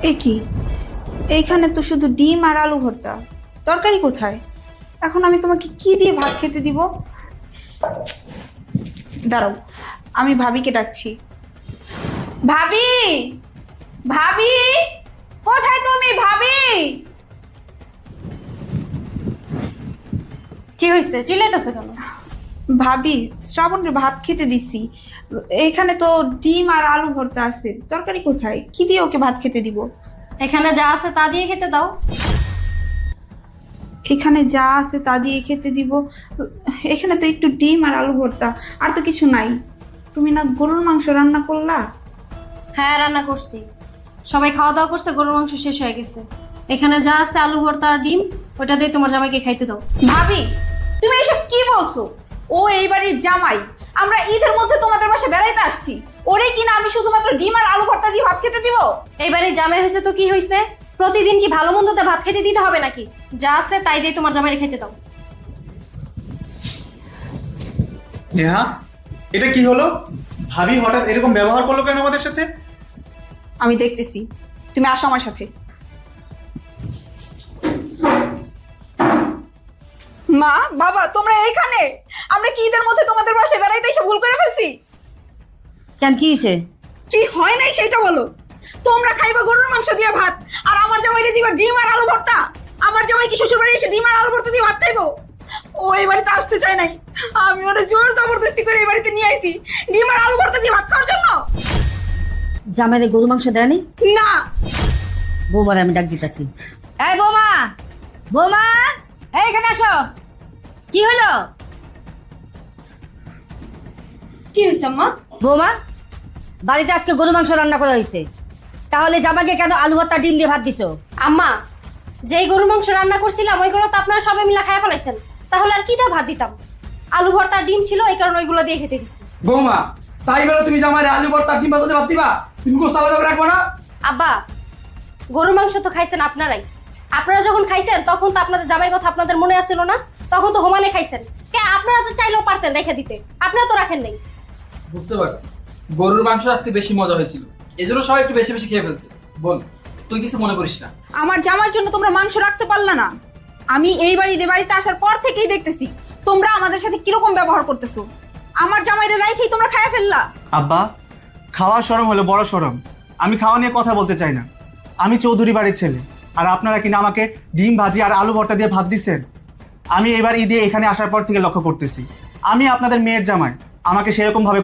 এ কি, এইখানে তো শুধু ডিম আর আলু ভর্তা, তরকারি কোথায়? এখন আমি তোমাকে কি দিয়ে ভাত খেতে দিব? দাঁড়াও, আমি ভাবিকে ডাকছি। ভাবি, ভাবি, কোথায় তুমি ভাবি? কি হয়েছে, চিল্লাইতেছে কেন? ভাবি, শ্রাবণের ভাত খেতে দিছি, এখানে তো ডিম আর আলু ভর্তা আছে, তরকারি কোথায়? কি দিয়ে ওকে ভাত খেতে দিব? এখানে যা আছে তা দিয়ে খেতে দাও। এখানে যা আছে তা দিয়ে খেতে দিব? এখানে তো একটু ডিম আর আলু ভর্তা, আর তো কিছু নাই। তুমি না গরুর মাংস রান্না করলা? হ্যাঁ, রান্না করছি। সবাই খাওয়া দাওয়া করছে, গরুর মাংস শেষ হয়ে গেছে। এখানে যা আছে আলু ভর্তা আর ডিম, ওটা দিয়ে তোমার জামাইকে খাইতে দাও। ভাবি, তুমি এসব কি বলছো? ও এই বাড়ির জামাই, আমরা ঈদের মধ্যে তোমাদের বাসায় বেড়াইতে আসছি, ওরে কিনা আমি শুধুমাত্র ডিম আর আলু ভর্তা দিয়ে ভাত খেতে দিব? এইবারে জামাই হয়েছে তো কি হয়েছে? প্রতিদিন কি ভালো মন্দতে ভাত খেতে দিতে হবে নাকি? যা আছে তাই দিয়ে তোমার জামাইকে খেতে দাও। নেহা, এটা কি হলো? ভাবি হঠাৎ এরকম ব্যবহার করলো কেন আমাদের সাথে? আমি দেখতেছি, তুমি আসো আমার সাথে। মা, বাবা, তোমরা এইখানে? আমরা কি ঈদের মধ্যে তোমাদের বাসায় বেড়াইতে এসে ভুল করে ফেলছি? কেন, কি হয়েছে? কি হয় নাই সেটা বলো। তোমরা খাইবা গরুর মাংস দিয়ে ভাত, আর আমার জামাইরে দিবা ডিম আর আলু ভর্তা। আমার জামাই কি শ্বশুর বাড়ি এসে ডিম আর আলু ভর্তা দিয়ে ভাত খাইবো? ও এই বাড়িতে আসতে চায় নাই, আমি ওরা জোর জবরদস্তি করে এই বাড়িতে নিয়ে আইছি ডিম আর আলু ভর্তা দিয়ে ভাত খাওয়ার জন্য। জামাইরে গরু মাংস দেয়নি? না। বৌমারে আমি ডাক দিতেছি। এই বৌমা, বৌমা, এই এখানে আসো। কি হলো? কি হয়েছে আম্মা? বৌমা, বাড়িতে আজকে গরু মাংস রান্না করা হয়েছে, তাহলে জামাইকে কেন আলু ভর্তা ডিম দিয়ে ভাত দিছো? আম্মা, যেই গরুর মাংস রান্না করছিলাম ওইগুলো তো আপনারা সবাই মিলে খাইয়া ফেলাইছেন, তাহলে আর কি দিয়ে ভাত দিতাম? আলু ভর্তা আর ডিম ছিল, এই কারণে ওইগুলো দিয়ে খেতে দিচ্ছি। বৌমা, তাই বলে তুমি জামাইরে আলু ভর্তা ডিম ভাজা ভাত দিবা? তুমি গোস্ত আলাদা করে রাখবো না? আব্বা, গরুর মাংস তো খাইছেন আপনারাই। আপনারা যখন খাইছেন তখন তো আপনাদের জামাইয়ের কথা আপনাদের মনে আসছিল না? তখন তো হোমানে খাইছেন। কে আপনারা তো চাইলেও পারতেন রেখে দিতে, আপনারা তো রাখেন নাই। বুঝতে পারছি, গরুর মাংস আজকে বেশি মজা হয়েছিল, এই জন্য সবাই একটু বেশি বেশি খেয়ে ফেলছে। বল, তুই কিছু মনে করিস না। আমার জামার জন্য তোমরা মাংস রাখতে পারলা না? আমি এই বাড়িতে আসার পর থেকেই দেখতেছি তোমরা আমাদের সাথে কিরকম ব্যবহার করতেছো। আমার জামাইরে রাইখেই তোমরা খাইয়া ফেললা। আব্বা, খাওয়ার শরম হলো বড় শরম। আমি খাওয়া নিয়ে কথা বলতে চাই না। আমি চৌধুরী বাড়ির ছেলে, আর আপনারা কিনা আমাকে ডিম ভাজি আর আলু ভর্তা দিয়ে ভাত দিচ্ছেন। আমি এবার ঈদে এখানে আসার পর থেকে লক্ষ্য করতেছি, আমি আপনাদের মেয়ের জামাই, আমাকে সেরকম ভাবে